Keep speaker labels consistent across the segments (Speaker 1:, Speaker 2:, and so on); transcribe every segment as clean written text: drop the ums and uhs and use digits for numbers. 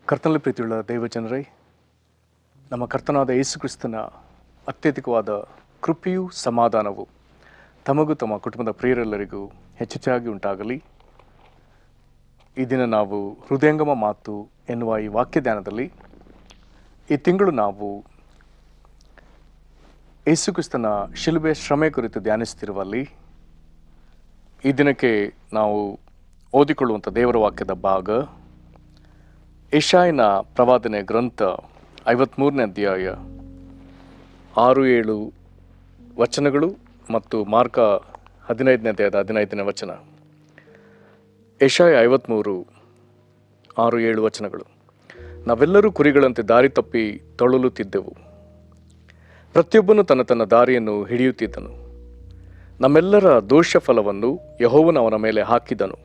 Speaker 1: ಕರ್ತನಲ್ಲಿ ಪ್ರೀತಿಯುಳ್ಳ ದೈವಜನರೇ, ನಮ್ಮ ಕರ್ತನಾದ ಯೇಸು ಕ್ರಿಸ್ತನ ಅತ್ಯಧಿಕವಾದ ಕೃಪೆಯೂ ಸಮಾಧಾನವು ತಮಗೂ ತಮ್ಮ ಕುಟುಂಬದ ಪ್ರಿಯರೆಲ್ಲರಿಗೂ ಹೆಚ್ಚೆಚ್ಚಾಗಿ ಉಂಟಾಗಲಿ. ಈ ದಿನ ನಾವು ಹೃದಯಂಗಮ ಮಾತು ಎನ್ನುವ ಈ ವಾಕ್ಯ ಧ್ಯಾನದಲ್ಲಿ ಈ ತಿಂಗಳು ನಾವು ಯೇಸು ಕ್ರಿಸ್ತನ ಶಿಲುಬೆ ಶ್ರಮೆ ಕುರಿತು ಧ್ಯಾನಿಸುತ್ತಿರುವಲ್ಲಿ ಈ ದಿನಕ್ಕೆ ನಾವು ಓದಿಕೊಳ್ಳುವಂಥ ದೇವರ ವಾಕ್ಯದ ಭಾಗ ಯೆಶಾಯನ ಪ್ರವಾದನೆ ಗ್ರಂಥ 53ನೇ ಅಧ್ಯಾಯ 6-7 ವಚನಗಳು ಮತ್ತು ಮಾರ್ಕ 15ನೇ ಅಧ್ಯಾಯದ 15ನೇ ವಚನ. ಯೆಶಾಯ 53 6-7 ವಚನಗಳು. ನಾವೆಲ್ಲರೂ ಕುರಿಗಳಂತೆ ದಾರಿ ತಪ್ಪಿ ತೊಳಲುತ್ತಿದ್ದೆವು, ಪ್ರತಿಯೊಬ್ಬನು ತನ್ನ ತನ್ನ ದಾರಿಯನ್ನು ಹಿಡಿಯುತ್ತಿದ್ದನು. ನಮ್ಮೆಲ್ಲರ ದೋಷ ಫಲವನ್ನು ಯೆಹೋವನು ಅವನ ಮೇಲೆ ಹಾಕಿದನು.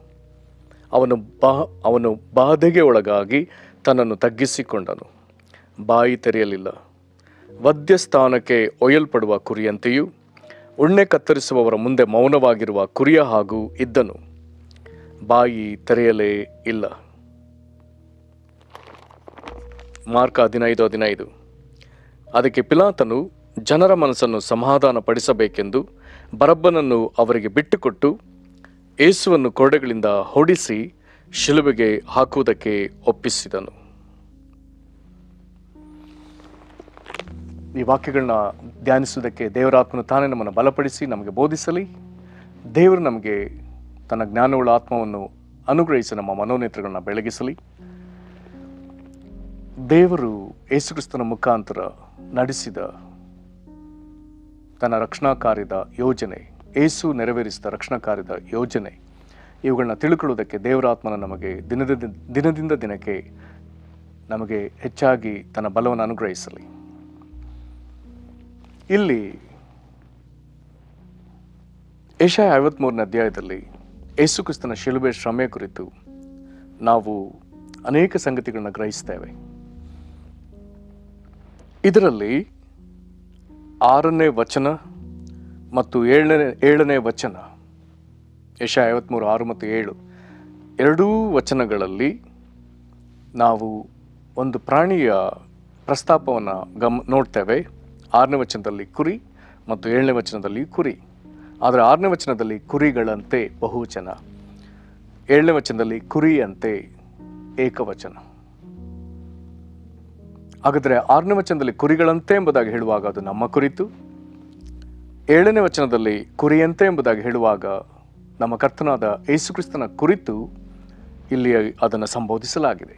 Speaker 1: ಅವನು ಬಾಧೆಗೆ ಒಳಗಾಗಿ ತನ್ನನ್ನು ತಗ್ಗಿಸಿಕೊಂಡನು, ಬಾಯಿ ತೆರೆಯಲಿಲ್ಲ. ವಧ್ಯಸ್ಥಾನಕ್ಕೆ ಒಯ್ಯಲ್ಪಡುವ ಕುರಿಯಂತೆಯೂ ಉಣ್ಣೆ ಕತ್ತರಿಸುವವರ ಮುಂದೆ ಮೌನವಾಗಿರುವ ಕುರಿಯ ಹಾಗೂ ಇದ್ದನು, ಬಾಯಿ ತೆರೆಯಲೇ ಇಲ್ಲ. ಮಾರ್ಕ 15:15. ಅದಕ್ಕೆ ಪಿಲಾತನು ಜನರ ಮನಸ್ಸನ್ನು ಸಮಾಧಾನ ಪಡಿಸಬೇಕೆಂದು ಬರಬ್ಬನನ್ನು ಅವರಿಗೆ ಬಿಟ್ಟುಕೊಟ್ಟು ಯೇಸುವನ್ನು ಕೊರಡೆಗಳಿಂದ ಹೊಡಿಸಿ ಶಿಲುಬೆಗೆ ಹಾಕುವುದಕ್ಕೆ ಒಪ್ಪಿಸಿದನು. ಈ ವಾಕ್ಯಗಳನ್ನ ಧ್ಯಾನಿಸುವುದಕ್ಕೆ ದೇವರಾತ್ಮನು ತಾನೇ ನಮ್ಮನ್ನು ಬಲಪಡಿಸಿ ನಮಗೆ ಬೋಧಿಸಲಿ. ದೇವರು ನಮಗೆ ತನ್ನ ಜ್ಞಾನವುಳ್ಳ ಆತ್ಮವನ್ನು ಅನುಗ್ರಹಿಸಿ ನಮ್ಮ ಮನೋನೇತ್ರಗಳನ್ನ ಬೆಳಗಿಸಲಿ. ದೇವರು ಯೇಸುಕ್ರಿಸ್ತನ ಮುಖಾಂತರ ನಡೆಸಿದ ತನ್ನ ರಕ್ಷಣಾ ಕಾರ್ಯದ ಯೋಜನೆ, ಯೇಸು ನೆರವೇರಿಸಿದ ರಕ್ಷಣಾ ಕಾರ್ಯದ ಯೋಜನೆ, ಇವುಗಳನ್ನ ತಿಳ್ಕೊಳ್ಳುವುದಕ್ಕೆ ದೇವರಾತ್ಮನ ನಮಗೆ ದಿನದಿಂದ ದಿನಕ್ಕೆ ನಮಗೆ ಹೆಚ್ಚಾಗಿ ತನ್ನ ಬಲವನ್ನು ಅನುಗ್ರಹಿಸಲಿ. ಇಲ್ಲಿ ಯೆಶಾಯ 53ನೇ ಅಧ್ಯಾಯದಲ್ಲಿ ಯೇಸು ಕ್ರಿಸ್ತನ ಶಿಲುಬೆ ಶ್ರಮೆ ಕುರಿತು ನಾವು ಅನೇಕ ಸಂಗತಿಗಳನ್ನ ಗ್ರಹಿಸ್ತೇವೆ. ಇದರಲ್ಲಿ 6ನೇ ವಚನ ಮತ್ತು 7ನೇ ವಚನ, ಯೆಶಾಯ 53 6 ಮತ್ತು 7 ಎರಡೂ ವಚನಗಳಲ್ಲಿ ನಾವು ಒಂದು ಪ್ರಾಣಿಯ ಪ್ರಸ್ತಾಪವನ್ನು ನೋಡ್ತೇವೆ. 6ನೇ ವಚನದಲ್ಲಿ ಕುರಿ ಮತ್ತು 7ನೇ ವಚನದಲ್ಲಿ ಕುರಿ. ಆದರೆ 6ನೇ ವಚನದಲ್ಲಿ ಕುರಿಗಳಂತೆ ಬಹುವಚನ, 7ನೇ ವಚನದಲ್ಲಿ ಕುರಿಯಂತೆ ಏಕವಚನ. ಹಾಗಾದರೆ 6ನೇ ವಚನದಲ್ಲಿ ಕುರಿಗಳಂತೆ ಎಂಬುದಾಗಿ ಹೇಳುವಾಗ ಅದು ನಮ್ಮ ಕುರಿತು, 7ನೇ ವಚನದಲ್ಲಿ ಕುರಿಯಂತೆ ಎಂಬುದಾಗಿ ಹೇಳುವಾಗ ನಮ್ಮ ಕರ್ತನಾದ ಯೇಸುಕ್ರಿಸ್ತನ ಕುರಿತು ಇಲ್ಲಿ ಅದನ್ನು ಸಂಬೋಧಿಸಲಾಗಿದೆ.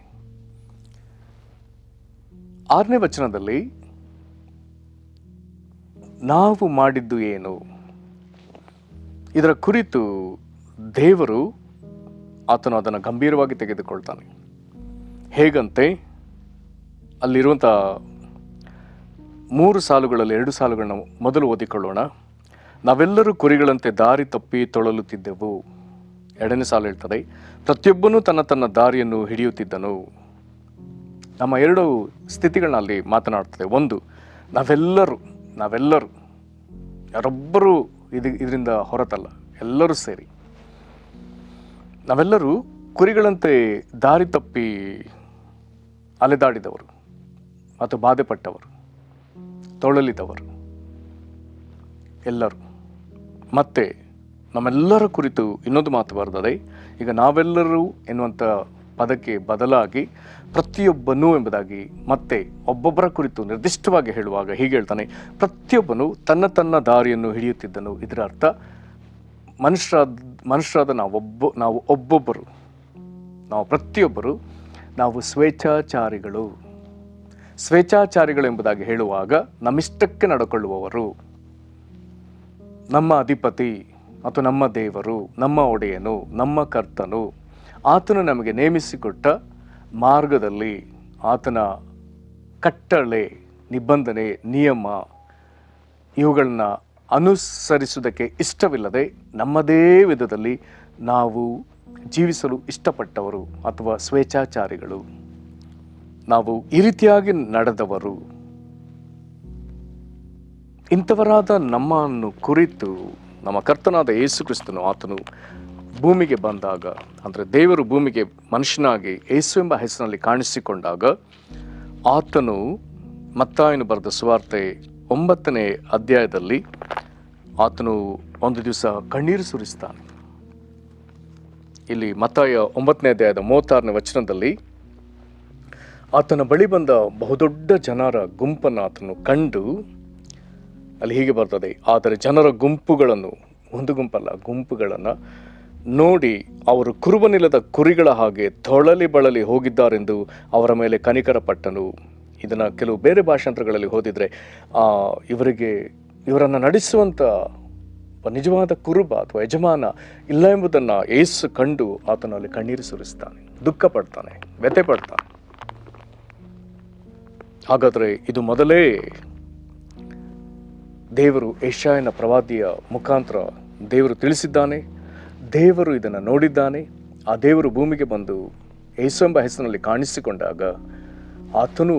Speaker 1: 6ನೇ ವಚನದಲ್ಲಿ ನಾವು ಮಾಡಿದ್ದು ಏನು, ಇದರ ಕುರಿತು ದೇವರು ಆತನು ಅದನ್ನು ಗಂಭೀರವಾಗಿ ತೆಗೆದುಕೊಳ್ತಾನೆ. ಹೇಗಂತೆ ಅಲ್ಲಿರುವಂಥ 3 ಸಾಲುಗಳಲ್ಲಿ 2 ಸಾಲುಗಳನ್ನ ಮೊದಲು ಓದಿಕೊಳ್ಳೋಣ. ನಾವೆಲ್ಲರೂ ಕುರಿಗಳಂತೆ ದಾರಿ ತಪ್ಪಿ ತೊಳಲುತ್ತಿದ್ದೆವು. 2ನೇ ಸಾಲು ಹೇಳ್ತದೆ, ಪ್ರತಿಯೊಬ್ಬನೂ ತನ್ನ ತನ್ನ ದಾರಿಯನ್ನು ಹಿಡಿಯುತ್ತಿದ್ದನು. ನಮ್ಮ 2 ಸ್ಥಿತಿಗಳನ್ನ ಅಲ್ಲಿ ಮಾತನಾಡ್ತದೆ. ಒಂದು, ನಾವೆಲ್ಲರೂ ಯಾರೊಬ್ಬರು ಇದರಿಂದ ಹೊರತಲ್ಲ, ಎಲ್ಲರೂ ಸೇರಿ ನಾವೆಲ್ಲರೂ ಕುರಿಗಳಂತೆ ದಾರಿ ತಪ್ಪಿ ಅಲೆದಾಡಿದವರು ಮತ್ತು ಬಾಧೆಪಟ್ಟವರು, ತೊಳಲಿದವರು ಎಲ್ಲರೂ. ಮತ್ತೆ ನಮ್ಮೆಲ್ಲರ ಕುರಿತು ಇನ್ನೊಂದು ಮಾತು ಬರ್ತದೆ. ಈಗ ನಾವೆಲ್ಲರೂ ಎನ್ನುವಂಥ ಪದಕ್ಕೆ ಬದಲಾಗಿ ಪ್ರತಿಯೊಬ್ಬನೂ ಎಂಬುದಾಗಿ ಮತ್ತೆ ಒಬ್ಬೊಬ್ಬರ ಕುರಿತು ನಿರ್ದಿಷ್ಟವಾಗಿ ಹೇಳುವಾಗ ಹೀಗೆ ಹೇಳ್ತಾನೆ, ಪ್ರತಿಯೊಬ್ಬನು ತನ್ನ ತನ್ನ ದಾರಿಯನ್ನು ಹಿಡಿಯುತ್ತಿದ್ದನು. ಇದರ ಅರ್ಥ ಮನುಷ್ಯರಾದ ನಾವು ಒಬ್ಬೊಬ್ಬರು, ನಾವು ಪ್ರತಿಯೊಬ್ಬರು ನಾವು ಸ್ವೇಚ್ಛಾಚಾರಿಗಳು ಎಂಬುದಾಗಿ ಹೇಳುವಾಗ ನಮ್ಮಿಷ್ಟಕ್ಕೆ ನಡ್ಕೊಳ್ಳುವವರು. ನಮ್ಮ ಅಧಿಪತಿ ಮತ್ತು ನಮ್ಮ ದೇವರು, ನಮ್ಮ ಒಡೆಯನು, ನಮ್ಮ ಕರ್ತನು, ಆತನು ನಮಗೆ ನೇಮಿಸಿಕೊಟ್ಟ ಮಾರ್ಗದಲ್ಲಿ ಆತನ ಕಟ್ಟಳೆ, ನಿಬಂಧನೆ, ನಿಯಮ ಇವುಗಳನ್ನ ಅನುಸರಿಸುವುದಕ್ಕೆ ಇಷ್ಟವಿಲ್ಲದೆ ನಮ್ಮದೇ ವಿಧದಲ್ಲಿ ನಾವು ಜೀವಿಸಲು ಇಷ್ಟಪಟ್ಟವರು ಅಥವಾ ಸ್ವೇಚ್ಛಾಚಾರಿಗಳು. ನಾವು ಈ ರೀತಿಯಾಗಿ ನಡೆದವರು. ಇಂಥವರಾದ ನಮ್ಮನ್ನು ಕುರಿತು ನಮ್ಮ ಕರ್ತನಾದ ಯೇಸು ಕ್ರಿಸ್ತನು ಆತನು ಭೂಮಿಗೆ ಬಂದಾಗ, ಅಂದರೆ ದೇವರು ಭೂಮಿಗೆ ಮನುಷ್ಯನಾಗಿ ಯೇಸು ಎಂಬ ಹೆಸರಿನಲ್ಲಿ ಕಾಣಿಸಿಕೊಂಡಾಗ, ಆತನು ಮತ್ತಾಯನು ಬರೆದ ಸುವಾರ್ತೆ 9ನೇ ಅಧ್ಯಾಯದಲ್ಲಿ ಆತನು ಒಂದು ದಿವಸ ಕಣ್ಣೀರು ಸುರಿಸ್ತಾನೆ. ಇಲ್ಲಿ ಮತ್ತಾಯ 9ನೇ ಅಧ್ಯಾಯದ 36ನೇ ವಚನದಲ್ಲಿ ಆತನ ಬಳಿ ಬಂದ ಬಹುದೊಡ್ಡ ಜನರ ಗುಂಪನ್ನು ಆತನು ಕಂಡು, ಅಲ್ಲಿ ಹೀಗೆ ಬರ್ತದೆ, ಆದರೆ ಜನರ ಗುಂಪುಗಳನ್ನು, ಒಂದು ಗುಂಪಲ್ಲ ಗುಂಪುಗಳನ್ನು ನೋಡಿ ಅವರು ಕುರುಬನಿಲ್ಲದ ಕುರಿಗಳ ಹಾಗೆ ತೊಳಲಿ ಬಳಲಿ ಹೋಗಿದ್ದಾರೆಂದು ಅವರ ಮೇಲೆ ಕನಿಕರ ಪಟ್ಟನು. ಇದನ್ನು ಕೆಲವು ಬೇರೆ ಭಾಷಾಂತರಗಳಲ್ಲಿ ಓದಿದರೆ ಇವರನ್ನು ನಡೆಸುವಂಥ ನಿಜವಾದ ಕುರುಬ ಅಥವಾ ಯಜಮಾನ ಇಲ್ಲ ಎಂಬುದನ್ನು ಯೇಸು ಕಂಡು ಆತನು ಅಲ್ಲಿ ಕಣ್ಣೀರು ಸುರಿಸ್ತಾನೆ, ದುಃಖ ಪಡ್ತಾನೆ, ವ್ಯಥೆ ಪಡ್ತಾನೆ. ಹಾಗಾದರೆ ಇದು ಮೊದಲೇ ದೇವರು ಯೆಶಾಯನ ಪ್ರವಾದಿಯ ಮುಖಾಂತರ ದೇವರು ತಿಳಿಸಿದ್ದಾನೆ. ದೇವರು ಇದನ್ನು ನೋಡಿದ್ದಾನೆ. ಆ ದೇವರು ಭೂಮಿಗೆ ಬಂದು ಯೇಸು ಎಂಬ ಹೆಸರಿನಲ್ಲಿ ಕಾಣಿಸಿಕೊಂಡಾಗ ಆತನು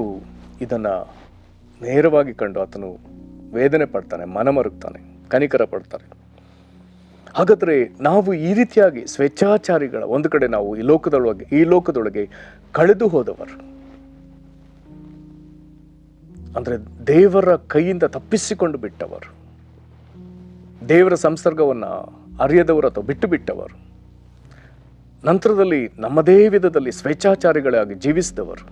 Speaker 1: ಇದನ್ನು ನೇರವಾಗಿ ಕಂಡು ಆತನು ವೇದನೆ ಪಡ್ತಾನೆ, ಮನಮರುಗ್ತಾನೆ, ಕನಿಕರ ಪಡ್ತಾನೆ. ಹಾಗಾದರೆ ನಾವು ಈ ರೀತಿಯಾಗಿ ಸ್ವೇಚ್ಛಾಚಾರಿಗಳ ಒಂದು ಕಡೆ ನಾವು ಈ ಲೋಕದೊಳಗೆ ಕಳೆದು ಹೋದವರು, ಅಂದರೆ ದೇವರ ಕೈಯಿಂದ ತಪ್ಪಿಸಿಕೊಂಡು ಬಿಟ್ಟವರು, ದೇವರ ಸಂಸರ್ಗವನ್ನು ಅರಿಯದವರು ಅಥವಾ ಬಿಟ್ಟು ಬಿಟ್ಟವರು, ನಂತರದಲ್ಲಿ ನಮ್ಮದೇ ವಿಧದಲ್ಲಿ ಸ್ವೇಚ್ಛಾಚಾರಿಗಳಾಗಿ ಜೀವಿಸಿದವರು.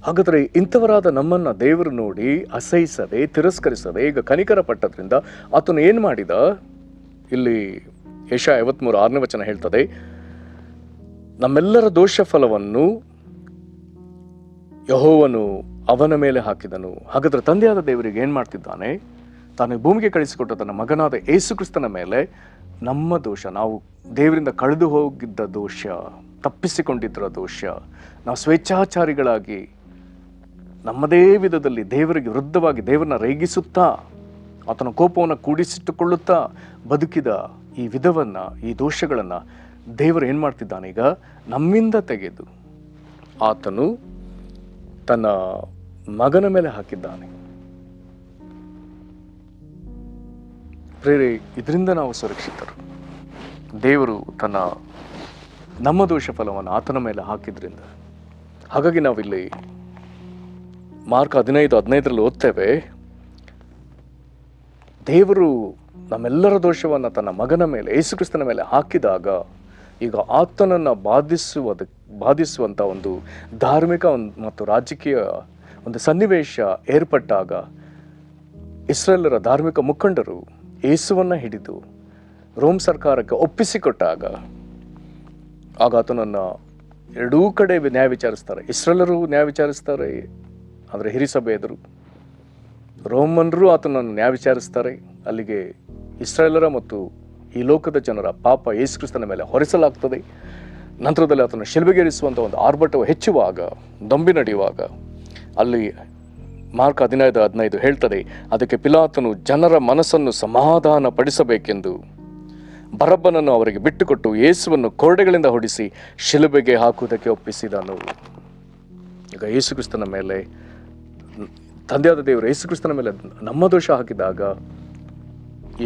Speaker 1: ಹಾಗಾದರೆ ಇಂಥವರಾದ ನಮ್ಮನ್ನು ದೇವರು ನೋಡಿ ಅಸಹಿಸದೆ, ತಿರಸ್ಕರಿಸದೆ ಈಗ ಕನಿಕರ ಪಟ್ಟದ್ರಿಂದ ಆತನು ಏನು ಮಾಡಿದ? ಇಲ್ಲಿ ಯೆಶಾಯ 53:6ನೇ ವಚನ ಹೇಳ್ತದೆ, ನಮ್ಮೆಲ್ಲರ ದೋಷ ಫಲವನ್ನು ಯೆಹೋವನು ಅವನ ಮೇಲೆ ಹಾಕಿದನು. ಹಾಗಾದರೆ ತಂದೆಯಾದ ದೇವರಿಗೆ ಏನು ಮಾಡ್ತಿದ್ದಾನೆ? ತಾನು ಭೂಮಿಗೆ ಕಳಿಸಿಕೊಟ್ಟ ತನ್ನ ಮಗನಾದ ಯೇಸು ಕ್ರಿಸ್ತನ ಮೇಲೆ ನಮ್ಮ ದೋಷ, ನಾವು ದೇವರಿಂದ ಕಳೆದು ಹೋಗಿದ್ದ ದೋಷ, ತಪ್ಪಿಸಿಕೊಂಡಿದ್ದರ ದೋಷ, ನಾವು ಸ್ವೇಚ್ಛಾಚಾರಿಗಳಾಗಿ ನಮ್ಮದೇ ವಿಧದಲ್ಲಿ ದೇವರಿಗೆ ವಿರುದ್ಧವಾಗಿ ದೇವರನ್ನ ರೇಗಿಸುತ್ತಾ ಆತನ ಕೋಪವನ್ನು ಕೂಡಿಸಿಟ್ಟುಕೊಳ್ಳುತ್ತಾ ಬದುಕಿದ ಈ ವಿಧವನ್ನು, ಈ ದೋಷಗಳನ್ನು ದೇವರು ಏನು ಮಾಡ್ತಿದ್ದಾನೆ? ಈಗ ನಮ್ಮಿಂದ ತೆಗೆದು ಆತನು ತನ್ನ ಮಗನ ಮೇಲೆ ಹಾಕಿದ್ದಾನೆ. ಪ್ರೇರೆ, ಇದರಿಂದ ನಾವು ಸುರಕ್ಷಿತರು. ದೇವರು ನಮ್ಮ ದೋಷ ಫಲವನ್ನು ಆತನ ಮೇಲೆ ಹಾಕಿದ್ರಿಂದ. ಹಾಗಾಗಿ ನಾವಿಲ್ಲಿ ಮಾರ್ಕ 15:15 ಓದ್ತೇವೆ, ದೇವರು ನಮ್ಮೆಲ್ಲರ ದೋಷವನ್ನು ತನ್ನ ಮಗನ ಮೇಲೆ, ಯೇಸು ಕ್ರಿಸ್ತನ ಮೇಲೆ ಹಾಕಿದಾಗ ಈಗ ಆತನನ್ನು ಬಾಧಿಸುವಂಥ ಒಂದು ಧಾರ್ಮಿಕ ಮತ್ತು ರಾಜಕೀಯ ಒಂದು ಸನ್ನಿವೇಶ ಏರ್ಪಟ್ಟಾಗ ಇಸ್ರೇಲರ ಧಾರ್ಮಿಕ ಮುಖಂಡರು ಯೇಸುವನ್ನು ಹಿಡಿದು ರೋಮ್ ಸರ್ಕಾರಕ್ಕೆ ಒಪ್ಪಿಸಿಕೊಟ್ಟಾಗ ಆಗ ಆತನನ್ನು ಎರಡೂ ಕಡೆ ನ್ಯಾಯ ವಿಚಾರಿಸ್ತಾರೆ. ಇಸ್ರೇಲರು ನ್ಯಾಯ ವಿಚಾರಿಸ್ತಾರೆ, ಅಂದರೆ ಹಿರಿಸಭೆ ಎದುರು. ರೋಮನರು ಆತನನ್ನು ನ್ಯಾಯ ವಿಚಾರಿಸ್ತಾರೆ. ಅಲ್ಲಿಗೆ ಇಸ್ರೇಲರ ಮತ್ತು ಈ ಲೋಕದ ಜನರ ಪಾಪ ಯೇಸು ಕ್ರಿಸ್ತನ ಮೇಲೆ ಹೊರಿಸಲಾಗ್ತದೆ. ನಂತರದಲ್ಲಿ ಆತನ ಶಿಲುಬೆಗೇರಿಸುವಂಥ ಒಂದು ಆರ್ಭಟವು ಹೆಚ್ಚುವಾಗ, ದೊಂಬಿ ನಡೆಯುವಾಗ, ಅಲ್ಲಿ ಮಾರ್ಕ 15:15 ಹೇಳ್ತದೆ, ಅದಕ್ಕೆ ಪಿಲಾತನು ಜನರ ಮನಸ್ಸನ್ನು ಸಮಾಧಾನ ಪಡಿಸಬೇಕೆಂದು ಬರಬ್ಬನನ್ನು ಅವರಿಗೆ ಬಿಟ್ಟುಕೊಟ್ಟು ಯೇಸುವನ್ನು ಕೊರಡೆಗಳಿಂದ ಹೊಡಿಸಿ ಶಿಲುಬೆಗೆ ಹಾಕುವುದಕ್ಕೆ ಒಪ್ಪಿಸಿದನು. ಈಗ ಯೇಸು ಕ್ರಿಸ್ತನ ಮೇಲೆ, ತಂದೆಯಾದ ದೇವರು ಯೇಸು ಕ್ರಿಸ್ತನ ಮೇಲೆ ನಮ್ಮ ದೋಷ ಹಾಕಿದಾಗ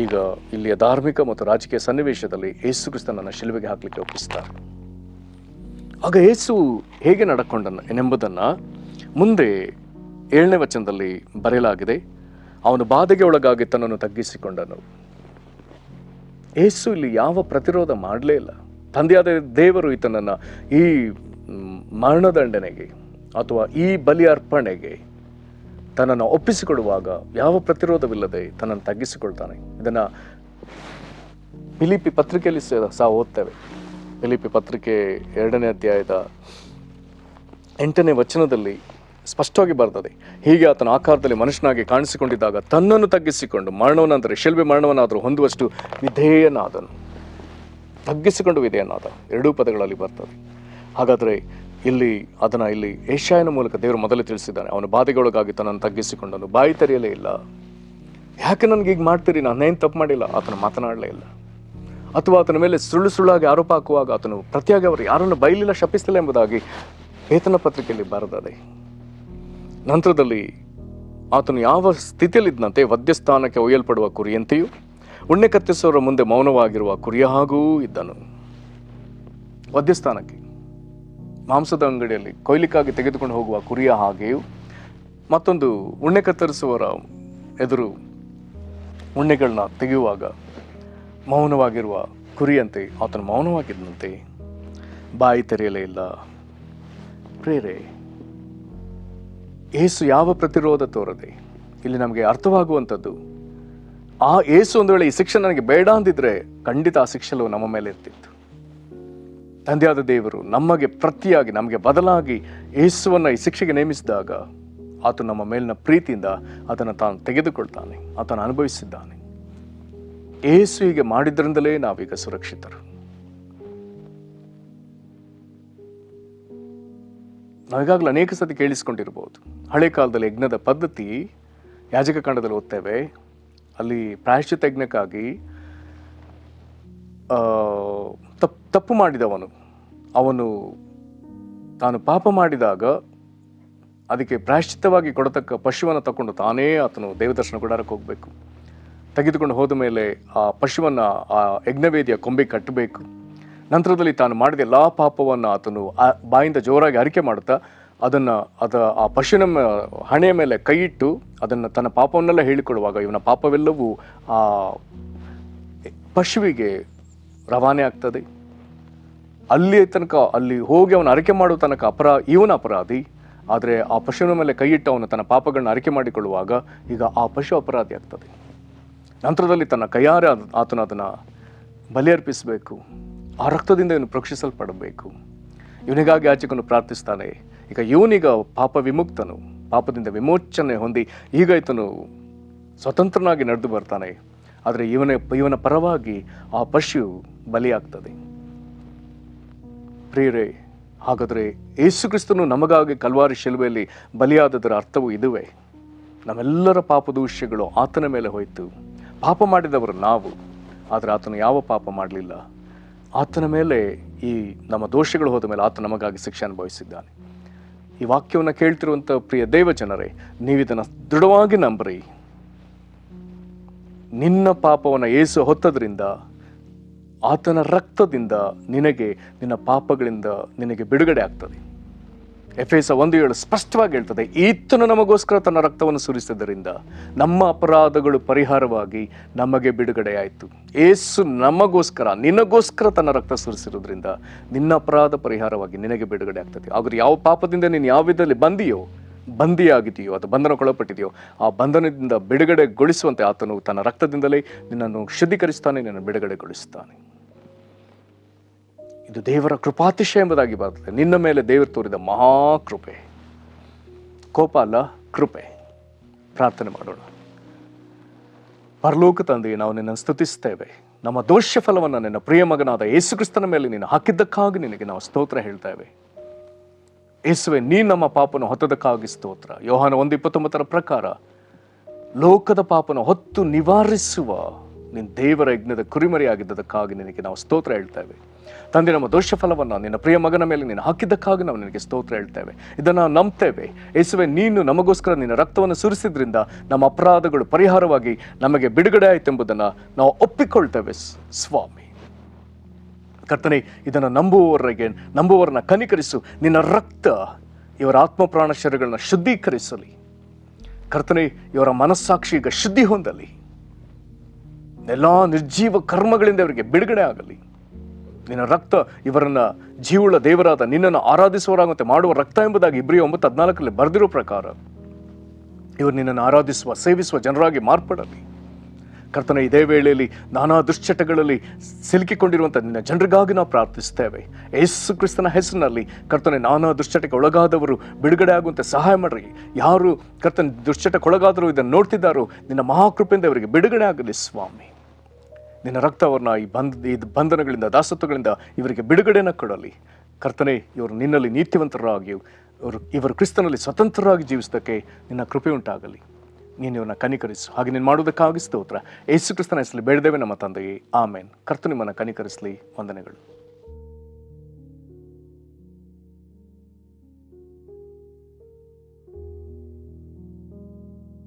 Speaker 1: ಈಗ ಇಲ್ಲಿಯ ಧಾರ್ಮಿಕ ಮತ್ತು ರಾಜಕೀಯ ಸನ್ನಿವೇಶದಲ್ಲಿ ಯೇಸು ಕ್ರಿಸ್ತನನ್ನು ಶಿಲುಬೆಗೆ ಹಾಕಲಿಕ್ಕೆ ಒಪ್ಪಿಸ್ತಾರೆ. ಆಗ ಯೇಸು ಹೇಗೆ ನಡ್ಕೊಂಡನೆಂಬುದನ್ನು ಮುಂದೆ 7ನೇ ವಚನದಲ್ಲಿ ಬರೆಯಲಾಗಿದೆ. ಅವನು ಬಾಧೆಗೆ ಒಳಗಾಗಿ ತನ್ನನ್ನು ತಗ್ಗಿಸಿಕೊಂಡನು. ಯೇಸು ಇಲ್ಲಿ ಯಾವ ಪ್ರತಿರೋಧ ಮಾಡಲೇ ಇಲ್ಲ. ತಂದೆಯಾದ ದೇವರು ಈತನನ್ನು ಈ ಮರಣದಂಡನೆಗೆ ಅಥವಾ ಈ ಬಲಿ ಅರ್ಪಣೆಗೆ ತನ್ನನ್ನು ಒಪ್ಪಿಸಿಕೊಡುವಾಗ ಯಾವ ಪ್ರತಿರೋಧವಿಲ್ಲದೆ ತನ್ನನ್ನು ತಗ್ಗಿಸಿಕೊಳ್ತಾನೆ. ಇದನ್ನು ಫಿಲಿಪ್ಪಿ ಪತ್ರಿಕೆಯಲ್ಲಿ ಸಹ ಓದ್ತೇವೆ. ಫಿಲಿಪ್ಪಿ ಪತ್ರಿಕೆ 2ನೇ ಅಧ್ಯಾಯದ 8ನೇ ವಚನದಲ್ಲಿ ಸ್ಪಷ್ಟವಾಗಿ ಬರ್ತದೆ, ಹೀಗೆ ಆತನ ಆಕಾರದಲ್ಲಿ ಮನುಷ್ಯನಾಗಿ ಕಾಣಿಸಿಕೊಂಡಿದ್ದಾಗ ತನ್ನನ್ನು ತಗ್ಗಿಸಿಕೊಂಡು ಮರಣವನ್ನಾದರೆ ಶಿಲ್ಬೆ ಮರಣವನ್ನಾದರೂ ಹೊಂದುವಷ್ಟು ವಿಧೇಯನಾದನು. ತಗ್ಗಿಸಿಕೊಂಡು ವಿಧೇಯನಾದ, ಎರಡೂ ಪದಗಳಲ್ಲಿ ಬರ್ತದೆ. ಹಾಗಾದರೆ ಇಲ್ಲಿ ಯೆಶಾಯನ ಮೂಲಕ ದೇವರು ಮೊದಲೇ ತಿಳಿಸಿದ್ದಾನೆ, ಅವನು ಬಾಧೆಗೊಳಗಾಗಿ ತನ್ನನ್ನು ತಗ್ಗಿಸಿಕೊಂಡನು, ಬಾಯಿ ತೆರೆಯಲೇ ಇಲ್ಲ. ಯಾಕೆ ನನಗೆ ಈಗ ಮಾಡ್ತೀರಿ, ನಾನೇನು ತಪ್ಪು ಮಾಡಿಲ್ಲ, ಆತನು ಮಾತನಾಡಲೇ ಇಲ್ಲ. ಅಥವಾ ಆತನ ಮೇಲೆ ಸುಳ್ಳು ಆರೋಪ ಹಾಕುವಾಗ ಆತನು ಪ್ರತಿಯಾಗಿ ಅವರು ಯಾರನ್ನು ಬೈಲಿಲ್ಲ, ಶಪಿಸಲಿಲ್ಲ ಎಂಬುದಾಗಿ ವೇತನ ಪತ್ರಿಕೆಯಲ್ಲಿ ಬರೆದಿದೆ. ನಂತರದಲ್ಲಿ ಆತನು ಯಾವ ಸ್ಥಿತಿಯಲ್ಲಿದ್ದಂತೆ ವಧ್ಯಸ್ಥಾನಕ್ಕೆ ಒಯ್ಯಲ್ಪಡುವ ಕುರಿಯಂತೆಯೂ ಉಣ್ಣೆ ಕತ್ತಿಸುವವರ ಮುಂದೆ ಮೌನವಾಗಿರುವ ಕುರಿಯ ಹಾಗೂ ಇದ್ದನು. ವಧ್ಯಸ್ಥಾನಕ್ಕೆ, ಮಾಂಸದ ಅಂಗಡಿಯಲ್ಲಿ ಕೊಯ್ಲಿಕ್ಕಾಗಿ ತೆಗೆದುಕೊಂಡು ಹೋಗುವ ಕುರಿಯ ಹಾಗೆಯೂ, ಮತ್ತೊಂದು ಉಣ್ಣೆ ಕತ್ತರಿಸುವವರ ಎದುರು ಉಣ್ಣೆಗಳನ್ನ ತೆಗೆಯುವಾಗ ಮೌನವಾಗಿರುವ ಕುರಿಯಂತೆ ಆತನು ಮೌನವಾಗಿದ್ದಂತೆ. ಬಾಯಿ ತೆರೆಯಲೇ ಇಲ್ಲ. ಪ್ರೇರೆ, ಏಸು ಯಾವ ಪ್ರತಿರೋಧ ತೋರದೆ ಇಲ್ಲಿ ನಮಗೆ ಅರ್ಥವಾಗುವಂಥದ್ದು, ಆ ಏಸು ಒಂದು ವೇಳೆ ಈ ಶಿಕ್ಷೆ ನನಗೆ ಬೇಡ ಅಂದಿದ್ರೆ ಖಂಡಿತ ಆ ಶಿಕ್ಷೆಲು ನಮ್ಮ ಮೇಲೆ ಇರ್ತಿತ್ತು. ತಂದೆಯಾದ ದೇವರು ನಮಗೆ ಪ್ರತಿಯಾಗಿ, ನಮಗೆ ಬದಲಾಗಿ ಏಸುವನ್ನು ಈ ಶಿಕ್ಷೆಗೆ ನೇಮಿಸಿದಾಗ ಆತ ನಮ್ಮ ಮೇಲಿನ ಪ್ರೀತಿಯಿಂದ ಅದನ್ನು ತಾನು ತೆಗೆದುಕೊಳ್ತಾನೆ, ಆತನು ಅನುಭವಿಸಿದ್ದಾನೆ. ಏಸು ಹೀಗೆ ಮಾಡಿದ್ರಿಂದಲೇ ನಾವೀಗ ಸುರಕ್ಷಿತರು. ನಾವೀಗಾಗಲೇ ಅನೇಕ ಸತಿ ಕೇಳಿಸ್ಕೊಂಡಿರ್ಬೋದು, ಹಳೆ ಕಾಲದಲ್ಲಿ ಯಜ್ಞದ ಪದ್ಧತಿ ಯಾಜಕ ಕಾಂಡದಲ್ಲಿ ಓದ್ತೇವೆ. ಅಲ್ಲಿ ಪ್ರಾಯಶ್ಚಿತ್ತ ಯಜ್ಞಕ್ಕಾಗಿ ತಪ್ಪು ಮಾಡಿದವನು, ಅವನು ತಾನು ಪಾಪ ಮಾಡಿದಾಗ ಅದಕ್ಕೆ ಪ್ರಾಯಶ್ಚಿತ್ತವಾಗಿ ಕೊಡತಕ್ಕ ಪಶುವನ್ನು ತಗೊಂಡು ತಾನೇ ಆತನು ದೇವದರ್ಶನ ಗುಡಾರಕ್ಕೆ ಹೋಗಬೇಕು. ತೆಗೆದುಕೊಂಡು ಹೋದ ಮೇಲೆ ಆ ಪಶುವನ್ನು ಆ ಯಜ್ಞವೇದಿಯ ಕೊಂಬೆಗೆ ಕಟ್ಟಬೇಕು. ನಂತರದಲ್ಲಿ ತಾನು ಮಾಡಿದ ಎಲ್ಲ ಪಾಪವನ್ನು ಆತನು ಆ ಬಾಯಿಂದ ಜೋರಾಗಿ ಅರಿಕೆ ಮಾಡುತ್ತಾ ಆ ಪಶುವಿನ ಹಣೆಯ ಮೇಲೆ ಕೈ ಇಟ್ಟು ಅದನ್ನು ತನ್ನ ಪಾಪವನ್ನೆಲ್ಲ ಹೇಳಿಕೊಡುವಾಗ ಇವನ ಪಾಪವೆಲ್ಲವೂ ಆ ಪಶುವಿಗೆ ರವಾನೆ ಆಗ್ತದೆ. ಅಲ್ಲಿ ಹೋಗಿ ಅವನು ಅರಿಕೆ ಮಾಡುವ ತನಕ ಇವನ ಅಪರಾಧಿ. ಆದರೆ ಆ ಪಶುವಿನ ಮೇಲೆ ಕೈ ಇಟ್ಟು ಅವನು ತನ್ನ ಪಾಪಗಳನ್ನ ಅರಿಕೆ ಮಾಡಿಕೊಳ್ಳುವಾಗ ಈಗ ಆ ಪಶು ಅಪರಾಧಿ ಆಗ್ತದೆ. ನಂತರದಲ್ಲಿ ತನ್ನ ಕೈಯಾರೆ ಆತನು ಅದನ್ನು ಬಲಿ ಅರ್ಪಿಸಬೇಕು. ಆ ರಕ್ತದಿಂದ ಇವನು ಪ್ರಕ್ಷಿಸಲ್ಪಡಬೇಕು. ಇವನಿಗಾಗಿ ಯಾಚಕನು ಪ್ರಾರ್ಥಿಸ್ತಾನೆ. ಈಗ ಇವನೀಗ ಪಾಪ ವಿಮುಕ್ತನು, ಪಾಪದಿಂದ ವಿಮೋಚನೆ ಹೊಂದಿ ಈಗ ಈತನು ಸ್ವತಂತ್ರನಾಗಿ ನಡೆದು ಬರ್ತಾನೆ. ಆದರೆ ಇವನ ಪರವಾಗಿ ಆ ಪಶು ಬಲಿಯಾಗ್ತದೆ. ಪ್ರಿಯರೇ, ಹಾಗಾದರೆ ಯೇಸು ಕ್ರಿಸ್ತನು ನಮಗಾಗಿ ಕಲ್ವಾರಿ ಶಿಲುಬೆಯಲ್ಲಿ ಬಲಿಯಾದದರ ಅರ್ಥವು ಇದುವೇ. ನಮ್ಮೆಲ್ಲರ ಪಾಪದೂಷ್ಯಗಳು ಆತನ ಮೇಲೆ ಹೋಯಿತು. ಪಾಪ ಮಾಡಿದವರು ನಾವು, ಆದರೆ ಆತನು ಯಾವ ಪಾಪ ಮಾಡಲಿಲ್ಲ. ಆತನ ಮೇಲೆ ಈ ನಮ್ಮ ದೋಷಗಳು ಹೋದ ಮೇಲೆ ಆತ ನಮಗಾಗಿ ಶಿಕ್ಷೆ ಅನುಭವಿಸಿದ್ದಾನೆ. ಈ ವಾಕ್ಯವನ್ನು ಕೇಳ್ತಿರುವಂಥ ಪ್ರಿಯ ದೇವ ಜನರೇ, ನೀವಿದನ್ನು ದೃಢವಾಗಿ ನಂಬ್ರಿ. ನಿನ್ನ ಪಾಪವನ್ನು ಯೇಸು ಹೊತ್ತದ್ರಿಂದ, ಆತನ ರಕ್ತದಿಂದ ನಿನ್ನ ಪಾಪಗಳಿಂದ ನಿನಗೆ ಬಿಡುಗಡೆ ಆಗ್ತದೆ. ಎಫೆಸ 1:7 ಸ್ಪಷ್ಟವಾಗಿ ಹೇಳ್ತದೆ, ಈತನು ನಮಗೋಸ್ಕರ ತನ್ನ ರಕ್ತವನ್ನು ಸುರಿಸಿದ್ದರಿಂದ ನಮ್ಮ ಅಪರಾಧಗಳು ಪರಿಹಾರವಾಗಿ ನಮಗೆ ಬಿಡುಗಡೆ ಆಯಿತು. ಏಸು ನಮಗೋಸ್ಕರ, ನಿನಗೋಸ್ಕರ ತನ್ನ ರಕ್ತ ಸುರಿಸಿರೋದ್ರಿಂದ ನಿನ್ನ ಅಪರಾಧ ಪರಿಹಾರವಾಗಿ ನಿನಗೆ ಬಿಡುಗಡೆ ಆಗ್ತದೆ. ಆದರೆ ಯಾವ ಪಾಪದಿಂದ ನೀನು ಯಾವ ವಿಧದಲ್ಲಿ ಬಂದಿಯಾಗಿದೆಯೋ ಅದು ಬಂಧನಕ್ಕೊಳಪಟ್ಟಿದೆಯೋ ಆ ಬಂಧನದಿಂದ ಬಿಡುಗಡೆಗೊಳಿಸುವಂತೆ ಆತನು ತನ್ನ ರಕ್ತದಿಂದಲೇ ನಿನ್ನನ್ನು ಶುದ್ಧೀಕರಿಸ್ತಾನೆ, ನಿನ್ನನ್ನು ಬಿಡುಗಡೆಗೊಳಿಸ್ತಾನೆ. ಇದು ದೇವರ ಕೃಪಾತಿಶಯ ಎಂಬುದಾಗಿ ಬರ್ತದೆ. ನಿನ್ನ ಮೇಲೆ ದೇವರು ತೋರಿದ ಮಹಾಕೃಪೆ, ಕೋಪ ಅಲ್ಲ, ಕೃಪೆ. ಪ್ರಾರ್ಥನೆ ಮಾಡೋಣ. ಪರಲೋಕ ತಂದೆ, ನಾವು ನಿನ್ನನ್ನು ಸ್ತುತಿಸ್ತೇವೆ. ನಮ್ಮ ದೋಷ ಫಲವನ್ನು ನಿನ್ನ ಪ್ರಿಯ ಮಗನಾದ ಯೇಸು ಕ್ರಿಸ್ತನ ಮೇಲೆ ನೀನು ಹಾಕಿದ್ದಕ್ಕಾಗಿ ನಿನಗೆ ನಾವು ಸ್ತೋತ್ರ ಹೇಳ್ತೇವೆ. ಯೇಸುವೆ, ನೀನು ನಮ್ಮ ಪಾಪನ ಹೊತ್ತದಕ್ಕಾಗಿ ಸ್ತೋತ್ರ. ಯೋಹಾನ 1:29 ಪ್ರಕಾರ ಲೋಕದ ಪಾಪನ ಹೊತ್ತು ನಿವಾರಿಸುವ ನಿನ್ನ ದೇವರ ಯಜ್ಞದ ಕುರಿಮರಿಯಾಗಿದ್ದದಕ್ಕಾಗಿ ನಿನಗೆ ನಾವು ಸ್ತೋತ್ರ ಹೇಳ್ತೇವೆ. ತಂದೆ, ನಮ್ಮ ದೋಷ ಫಲವನ್ನು ನಿನ್ನ ಪ್ರಿಯ ಮಗನ ಮೇಲೆ ನೀನು ಹಾಕಿದ್ದಕ್ಕಾಗಿ ನಾವು ನಿನಗೆ ಸ್ತೋತ್ರ ಹೇಳ್ತೇವೆ. ಇದನ್ನು ನಾವು ನಂಬ್ತೇವೆ. ಯೇಸುವೆ, ನೀನು ನಮಗೋಸ್ಕರ ನಿನ್ನ ರಕ್ತವನ್ನು ಸುರಿಸಿದ್ರಿಂದ ನಮ್ಮ ಅಪರಾಧಗಳು ಪರಿಹಾರವಾಗಿ ನಮಗೆ ಬಿಡುಗಡೆ ಆಯಿತೆಂಬುದನ್ನು ನಾವು ಒಪ್ಪಿಕೊಳ್ತೇವೆ ಸ್ವಾಮಿ. ಕರ್ತನೆ, ಇದನ್ನು ನಂಬುವವರನ್ನ ಕನಿಕರಿಸು. ನಿನ್ನ ರಕ್ತ ಇವರ ಆತ್ಮ ಪ್ರಾಣ ಶರೀರಗಳನ್ನ ಶುದ್ಧೀಕರಿಸಲಿ. ಕರ್ತನೆ, ಇವರ ಮನಸ್ಸಾಕ್ಷಿ ಈಗ ಶುದ್ಧಿ ಹೊಂದಲಿ. ಎಲ್ಲ ನಿರ್ಜೀವ ಕರ್ಮಗಳಿಂದ ಇವರಿಗೆ ಬಿಡುಗಡೆ ಆಗಲಿ. ನಿನ್ನ ರಕ್ತ ಇವರನ್ನ ಜೀವುಳ್ಳ ದೇವರಾದ ನಿನ್ನನ್ನು ಆರಾಧಿಸುವವರಾಗುವಂತೆ ಮಾಡುವ ರಕ್ತ ಎಂಬುದಾಗಿ ಇಬ್ರಿಯ 9:14 ಬರೆದಿರೋ ಪ್ರಕಾರ ಇವರು ನಿನ್ನನ್ನು ಆರಾಧಿಸುವ, ಸೇವಿಸುವ ಜನರಾಗಿ ಮಾರ್ಪಡಲಿ. ಕರ್ತನ, ಇದೇ ವೇಳೆಯಲ್ಲಿ ನಾನಾ ದುಶ್ಚಟಗಳಲ್ಲಿ ಸಿಲುಕಿಕೊಂಡಿರುವಂಥ ನಿನ್ನ ಜನರಿಗಾಗಿ ನಾವು ಪ್ರಾರ್ಥಿಸ್ತೇವೆ. ಯೇಸು ಕ್ರಿಸ್ತನ ಹೆಸರಿನಲ್ಲಿ ಕರ್ತನೆ, ನಾನಾ ದುಶ್ಚಟಕ್ಕೆ ಒಳಗಾದವರು ಬಿಡುಗಡೆ ಆಗುವಂತೆ ಸಹಾಯ ಮಾಡ್ರಿ. ಯಾರು ಕರ್ತನ ದುಶ್ಚಟಕ್ಕೆ ಒಳಗಾದರೂ ಇದನ್ನು ನೋಡ್ತಿದ್ದಾರೋ ನಿನ್ನ ಮಹಾಕೃಪೆಯಿಂದ ಇವರಿಗೆ ಬಿಡುಗಡೆ ಆಗಲಿ ಸ್ವಾಮಿ. ನಿನ್ನ ರಕ್ತ ಅವ್ರನ್ನ ಈ ಬಂಧನಗಳಿಂದ, ದಾಸತ್ವಗಳಿಂದ ಇವರಿಗೆ ಬಿಡುಗಡೆಯನ್ನು ಕೊಡಲಿ. ಕರ್ತನೆ, ಇವರು ನಿನ್ನಲ್ಲಿ ನೀತಿವಂತರಾಗಿ ಇವರು ಕ್ರಿಸ್ತನಲ್ಲಿ ಸ್ವತಂತ್ರರಾಗಿ ಜೀವಿಸೋದಕ್ಕೆ ನಿನ್ನ ಕೃಪೆ ಉಂಟಾಗಲಿ. ನೀನು ಇವನ್ನ ಕನಿಕರಿಸು. ಹಾಗೆ ನೀನು ಮಾಡುವುದಕ್ಕಾಗಿ ಸ್ತೋತ್ರ. ಯೇಸು ಕ್ರಿಸ್ತನ ಹೆಸರಲ್ಲಿ ಬೇಡದೇವೆ ನಮ್ಮ ತಂದೆಯೇ, ಆಮೇನ್. ಕರ್ತನು ನಿಮ್ಮನ್ನು ಕನಿಕರಿಸಲಿ. ವಂದನೆಗಳು.